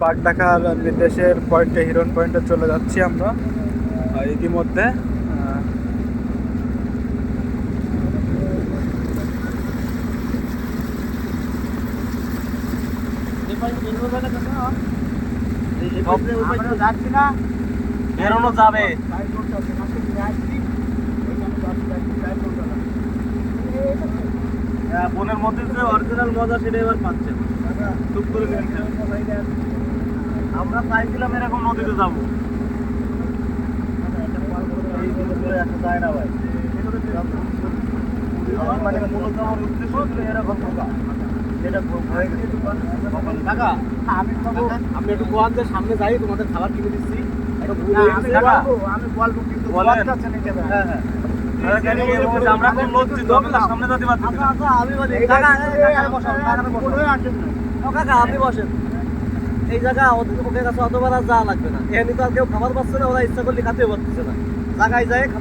বাগডাকার নির্দেশের পয়েন্টে, হিরন পয়েন্টে চলে যাচ্ছি আমরা ইতিমধ্যে। যাচ্ছি না, বেরোনো যাবে। বনের মধ্যে যে অরিজিনাল মজা সেটা এবার পাচ্ছেন। চুপ করে আমরা চাইছিলাম এরকম নদীতে যাবো, যায় না ভাই। মানে মূলত আমার উদ্দেশ্য ছিল এরকম ঢোকা, যেটা হয়ে গেছে। কাকা আপনি একটু গোয়ান যে সামনে যাই, তোমাদের খাবার কিনে দিচ্ছি। আমি বলবো কিন্তু হ্যাঁ হ্যাঁ আমরা কোন লজ্জিত হবে না, সামনে যেতে পারছি না। আমি বলি কাকা আপনি বসেন এই জায়গা, ওদের কাছে অতবার আর যাওয়া লাগবে না। এমনি তো আর কেউ খাবার পাচ্ছে না, ওরা ইচ্ছা করলে খাতেও পারতেছে না। জায়গায় যায়